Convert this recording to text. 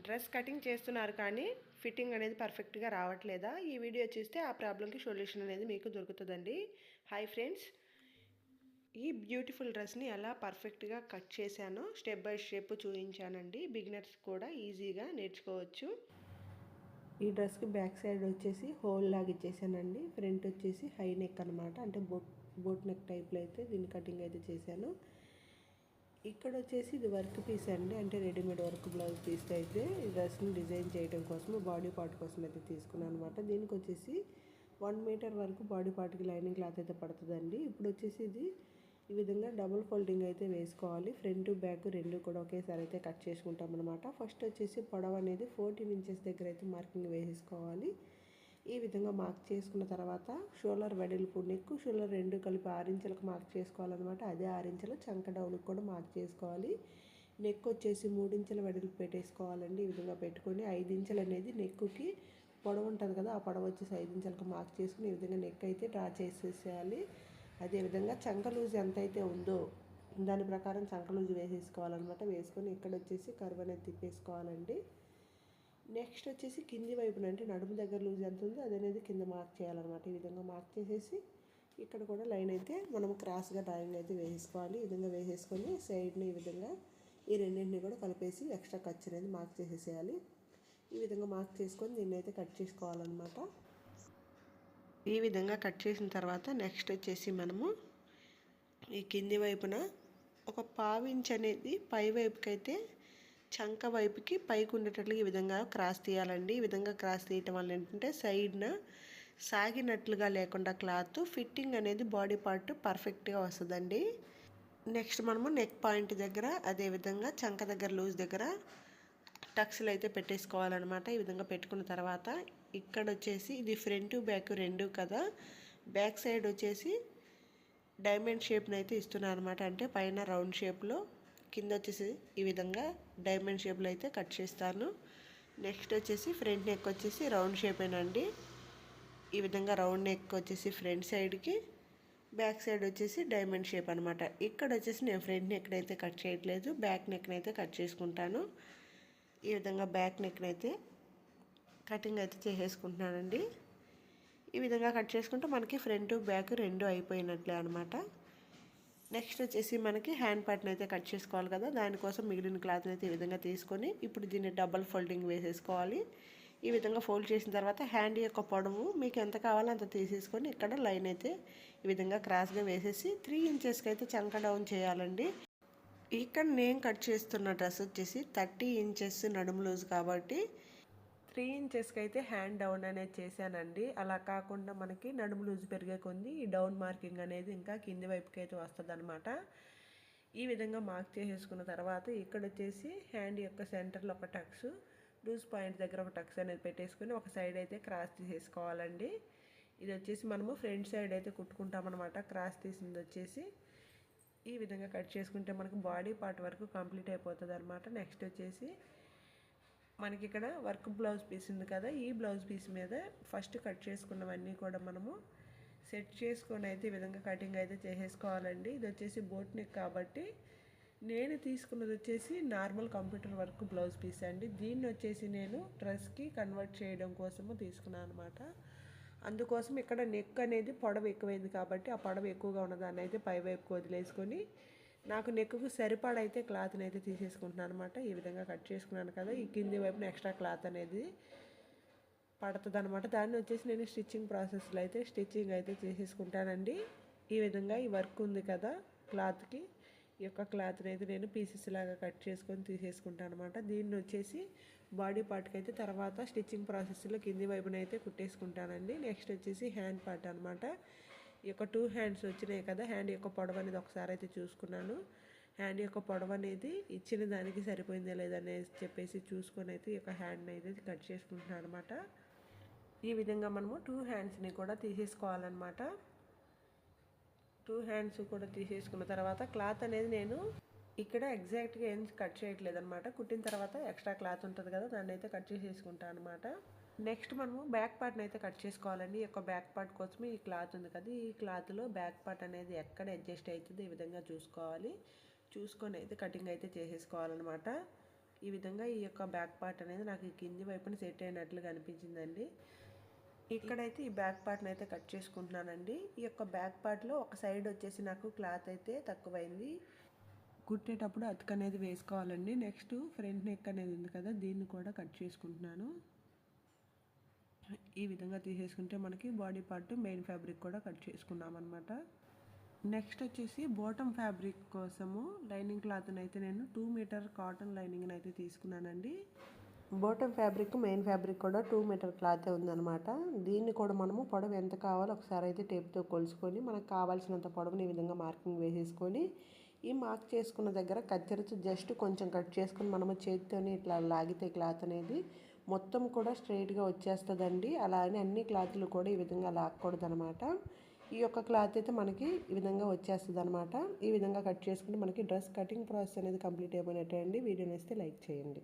Dress cutting చేస్తున్నారు కానీ fitting అనేది పర్ఫెక్ట్గా రావట్లేదా? ఈ వీడియో చూస్తే ఆ ప్రాబ్లంకి సొల్యూషన్ అనేది మీకు దొరుకుతుందండి. హాయ్ ఫ్రెండ్స్, ఈ బ్యూటిఫుల్ డ్రెస్ని ఎలా పర్ఫెక్ట్గా కట్ చేశానో స్టెప్ బై స్టెప్ చూపించానండి. బిగినర్స్ కూడా ఈజీగా నేర్చుకోవచ్చు. ఈ డ్రెస్కి బ్యాక్ సైడ్ వచ్చేసి హోల్ లాగా ఇచ్చేసానండి. ఫ్రంట్ వచ్చేసి హై నెక్ అనమాట, అంటే బోట్ నెక్ టైప్లో అయితే దీన్ని కటింగ్ అయితే చేశాను. ఇక్కడ వచ్చేసి ఇది వర్క్ పీస్ అండి, అంటే రెడీమేడ్ వర్క్ బ్లౌజ్ పీస్ అయితే ఈ డ్రెస్ని డిజైన్ చేయడం కోసం బాడీ పార్ట్ కోసం అయితే తీసుకున్నాను అనమాట. దీనికి వచ్చేసి 1 మీటర్ వరకు బాడీ పార్ట్కి లైనింగ్ క్లాత్ అయితే పడుతుందండి. ఇప్పుడు వచ్చేసి ఇది ఈ విధంగా డబుల్ ఫోల్డింగ్ అయితే వేసుకోవాలి. ఫ్రంట్ బ్యాక్ రెండు కూడా ఒకేసారి అయితే కట్ చేసుకుంటాం అనమాట. ఫస్ట్ వచ్చేసి పొడవు అనేది 14 ఇంచెస్ దగ్గర అయితే మార్కింగ్ వేసేసుకోవాలి. ఈ విధంగా మార్క్ చేసుకున్న తర్వాత షోల్డర్ వెడల్పు, నెక్ షోల్డర్ రెండు కలిపి 6 ఇంచులకు మార్క్ చేసుకోవాలన్నమాట. అదే 6 ఇంచులు చంక డౌన్కి కూడా మార్క్ చేసుకోవాలి. నెక్ వచ్చేసి 3 ఇంచుల వెడల్పు పెట్టేసుకోవాలండి. ఈ విధంగా పెట్టుకొని 5 ఇంచులు అనేది నెక్కి పొడవు ఉంటుంది కదా, ఆ పొడవు వచ్చేసి 5 ఇంచులకు మార్క్ చేసుకుని ఈ విధంగా నెక్ అయితే డ్రా చేసేసేయాలి. అదేవిధంగా చంక లూజ్ ఎంత అయితే ఉందో దాని ప్రకారం చంక లూజ్ వేసేసుకోవాలన్నమాట. వేసుకొని ఇక్కడ వచ్చేసి కర్వ్ అనేది తిప్పేసుకోవాలండి. నెక్స్ట్ వచ్చేసి కింది వైపున, అంటే నడుము దగ్గర లూజ్ ఎంత ఉందో అదనేది కింద మార్క్ చేయాలన్నమాట. ఈ విధంగా మార్క్ చేసేసి ఇక్కడ కూడా లైన్ అయితే మనం క్రాస్గా డ్రాయింగ్ అయితే వేసేసుకోవాలి. ఈ విధంగా వేసేసుకొని సైడ్ని ఈ విధంగా ఈ రెండింటిని కూడా కలిపేసి ఎక్స్ట్రా ఖర్చు అనేది మార్క్ చేసేసేయాలి. ఈ విధంగా మార్క్ చేసుకొని దీన్ని అయితే కట్ చేసుకోవాలన్నమాట. ఈ విధంగా కట్ చేసిన తర్వాత నెక్స్ట్ వచ్చేసి మనము ఈ కింది వైపున ఒక 1/2 ఇంచ్ అనేది పై వైపుకి అయితే చంక వైపుకి పైకి ఉండేటట్లు ఈ విధంగా క్రాస్ తీయాలండి. ఈ విధంగా క్రాస్ తీయటం వల్ల ఏంటంటే సైడ్న సాగినట్లుగా లేకుండా క్లాత్ ఫిట్టింగ్ అనేది బాడీ పార్ట్ పర్ఫెక్ట్గా వస్తుందండి. నెక్స్ట్ మనము నెక్ పాయింట్ దగ్గర, అదేవిధంగా చంక దగ్గర లూజ్ దగ్గర టక్స్లు అయితే పెట్టేసుకోవాలన్నమాట. ఈ విధంగా పెట్టుకున్న తర్వాత ఇక్కడ వచ్చేసి ఇది ఫ్రంట్ బ్యాక్ రెండు కదా, బ్యాక్ సైడ్ వచ్చేసి డైమండ్ షేప్ని అయితే ఇస్తున్నాను అనమాట. అంటే పైన రౌండ్ షేప్లో, కింద వచ్చేసి ఈ విధంగా డైమండ్ షేప్లో అయితే కట్ చేస్తాను. నెక్స్ట్ వచ్చేసి ఫ్రంట్ నెక్ వచ్చేసి రౌండ్ షేపేనండి. ఈ విధంగా రౌండ్ నెక్ వచ్చేసి ఫ్రంట్ సైడ్కి, బ్యాక్ సైడ్ వచ్చేసి డైమండ్ షేప్ అనమాట. ఇక్కడ వచ్చేసి నేను ఫ్రంట్ నెక్ని అయితే కట్ చేయట్లేదు, బ్యాక్ నెక్ని అయితే కట్ చేసుకుంటాను. ఈ విధంగా బ్యాక్ నెక్ని అయితే కటింగ్ అయితే చేసేసుకుంటున్నానండి. ఈ విధంగా కట్ చేసుకుంటే మనకి ఫ్రంట్ బ్యాక్ రెండు అయిపోయినట్లే అనమాట. నెక్స్ట్ వచ్చేసి మనకి హ్యాండ్ పార్ట్ని అయితే కట్ చేసుకోవాలి కదా, దానికోసం మిగిలిన క్లాత్ని అయితే ఈ విధంగా తీసుకొని ఇప్పుడు దీన్ని డబల్ ఫోల్డింగ్ వేసేసుకోవాలి. ఈ విధంగా ఫోల్డ్ చేసిన తర్వాత హ్యాండ్ యొక్క పొడవు మీకు ఎంత కావాలో అంత తీసేసుకొని ఇక్కడ లైన్ అయితే ఈ విధంగా క్రాస్గా వేసేసి 3 ఇంచెస్కి అయితే చంక డౌన్ చేయాలండి. ఇక్కడ నేను కట్ చేస్తున్న డ్రెస్ వచ్చేసి 30 ఇంచెస్ నడుము లూజ్ కాబట్టి 3 ఇంచెస్కి అయితే హ్యాండ్ డౌన్ అనేది చేశానండి. అలా కాకుండా మనకి నడుము లూజ్ పెరిగే కొంది ఈ డౌన్ మార్కింగ్ అనేది ఇంకా కింది వైపుకి అయితే వస్తుంది అనమాట. ఈ విధంగా మార్క్ చేసేసుకున్న తర్వాత ఇక్కడ వచ్చేసి హ్యాండ్ యొక్క సెంటర్లో ఒక టక్స్, లూజ్ పాయింట్ దగ్గర ఒక టక్స్ అనేది పెట్టేసుకొని ఒక సైడ్ అయితే క్రాస్ తీసేసుకోవాలండి. ఇది వచ్చేసి మనము ఫ్రంట్ సైడ్ అయితే కుట్టుకుంటామన్నమాట. క్రాస్ తీసింది వచ్చేసి ఈ విధంగా కట్ చేసుకుంటే మనకు బాడీ పార్ట్ వరకు కంప్లీట్ అయిపోతుంది అనమాట. నెక్స్ట్ వచ్చేసి మనకి ఇక్కడ వర్క్ బ్లౌజ్ పీస్ ఉంది కదా, ఈ బ్లౌజ్ పీస్ మీద ఫస్ట్ కట్ చేసుకున్నవన్నీ కూడా మనము సెట్ చేసుకొని అయితే ఈ విధంగా కటింగ్ అయితే చేసేసుకోవాలండి. ఇది వచ్చేసి బోట్ నెక్ కాబట్టి నేను తీసుకున్నది వచ్చేసి normal computer work blouse piece అండి. దీన్ని వచ్చేసి నేను డ్రెస్కి కన్వర్ట్ చేయడం కోసము తీసుకున్నాను అనమాట. అందుకోసం ఇక్కడ నెక్ అనేది పొడవు ఎక్కువైంది కాబట్టి ఆ పొడవు ఎక్కువగా ఉన్నదాన్ని అయితే పై వైపుకి వదిలేసుకొని నాకు నెక్కు సరిపడైతే క్లాత్ని అయితే తీసేసుకుంటున్నాను అనమాట. ఈ విధంగా కట్ చేసుకున్నాను కదా, ఈ కింది వైపున ఎక్స్ట్రా క్లాత్ అనేది పడుతుంది అనమాట. దాన్ని వచ్చేసి నేను స్టిచ్చింగ్ ప్రాసెస్లో అయితే స్టిచ్చింగ్ అయితే చేసేసుకుంటానండి. ఈ విధంగా ఈ వర్క్ ఉంది కదా క్లాత్కి, ఈ యొక్క క్లాత్ని అయితే నేను పీసెస్ లాగా కట్ చేసుకొని తీసేసుకుంటాను అనమాట. దీన్ని వచ్చేసి బాడీ పార్ట్కి అయితే తర్వాత స్టిచ్చింగ్ ప్రాసెస్లో కింది వైపున అయితే కుట్టేసుకుంటానండి. నెక్స్ట్ వచ్చేసి హ్యాండ్ పార్ట్ అనమాట. ఈ యొక్క 2 హ్యాండ్స్ వచ్చినాయి కదా, హ్యాండ్ యొక్క పొడవు అనేది ఒకసారి అయితే చూసుకున్నాను. హ్యాండ్ యొక్క పొడవు అనేది ఇచ్చిన దానికి సరిపోయిందా లేదనేసి చెప్పేసి చూసుకొని అయితే ఈ యొక్క హ్యాండ్ని అయితే కట్ చేసుకుంటున్నాను అనమాట. ఈ విధంగా మనము 2 హ్యాండ్స్ని కూడా తీసేసుకోవాలన్నమాట. 2 హ్యాండ్స్ కూడా తీసేసుకున్న తర్వాత క్లాత్ అనేది నేను ఇక్కడ ఎగ్జాక్ట్గా ఏం కట్ చేయట్లేదు అనమాట. కుట్టిన తర్వాత ఎక్స్ట్రా క్లాత్ ఉంటుంది కదా, దాన్ని అయితే కట్ చేసేసుకుంటాను అనమాట. నెక్స్ట్ మనము బ్యాక్ పార్ట్ని అయితే కట్ చేసుకోవాలండి. ఈ యొక్క బ్యాక్ పార్ట్ కోసం ఈ క్లాత్ ఉంది కదా, ఈ క్లాత్లో బ్యాక్ పార్ట్ అనేది ఎక్కడ అడ్జస్ట్ అవుతుందో ఈ విధంగా చూసుకోవాలి. చూసుకొని అయితే కటింగ్ అయితే చేసేసుకోవాలన్నమాట. ఈ విధంగా ఈ యొక్క బ్యాక్ పార్ట్ అనేది నాకు ఈ కింది వైపున సెట్ అయినట్లుగా అనిపించిందండి. ఇక్కడైతే ఈ బ్యాక్ పార్ట్ని అయితే కట్ చేసుకుంటున్నానండి. ఈ యొక్క బ్యాక్ పార్ట్లో ఒక సైడ్ వచ్చేసి నాకు క్లాత్ అయితే తక్కువైంది. కుట్టేటప్పుడు అతుకు అనేది వేసుకోవాలండి. నెక్స్ట్ ఫ్రంట్ నెక్ అనేది ఉంది కదా, దీన్ని కూడా కట్ చేసుకుంటున్నాను. ఈ విధంగా తీసేసుకుంటే మనకి బాడీ పార్ట్ మెయిన్ ఫ్యాబ్రిక్ కూడా కట్ చేసుకున్నాం అనమాట. నెక్స్ట్ వచ్చేసి బాటమ్ ఫ్యాబ్రిక్ కోసము లైనింగ్ క్లాత్ని అయితే నేను 2 మీటర్ కాటన్ లైనింగ్ని అయితే తీసుకున్నానండి. బాటమ్ ఫ్యాబ్రిక్ మెయిన్ ఫ్యాబ్రిక్ కూడా 2 మీటర్ క్లాతే ఉందన్నమాట. దీన్ని కూడా మనము పొడవు ఎంత కావాలో ఒకసారి అయితే టేప్తో కొలుసుకొని మనకు కావాల్సినంత పొడవుని ఈ విధంగా మార్కింగ్ వేసేసుకొని ఈ మార్క్ చేసుకున్న దగ్గర కత్తెరతో జస్ట్ కొంచెం కట్ చేసుకొని మనము చేతితోని ఇట్లా లాగితే క్లాత్ అనేది మొత్తం కూడా స్ట్రైట్గా వచ్చేస్తుందండి. అలా అని అన్ని క్లాత్లు కూడా ఈ విధంగా లాక్కూడదు అనమాట. ఈ యొక్క క్లాత్ అయితే మనకి ఈ విధంగా వచ్చేస్తుంది అనమాట. ఈ విధంగా కట్ చేసుకుంటే మనకి డ్రెస్ కటింగ్ ప్రాసెస్ అనేది కంప్లీట్ అయిపోయినట్టే అండి. వీడియోని ఇస్తే లైక్ చేయండి.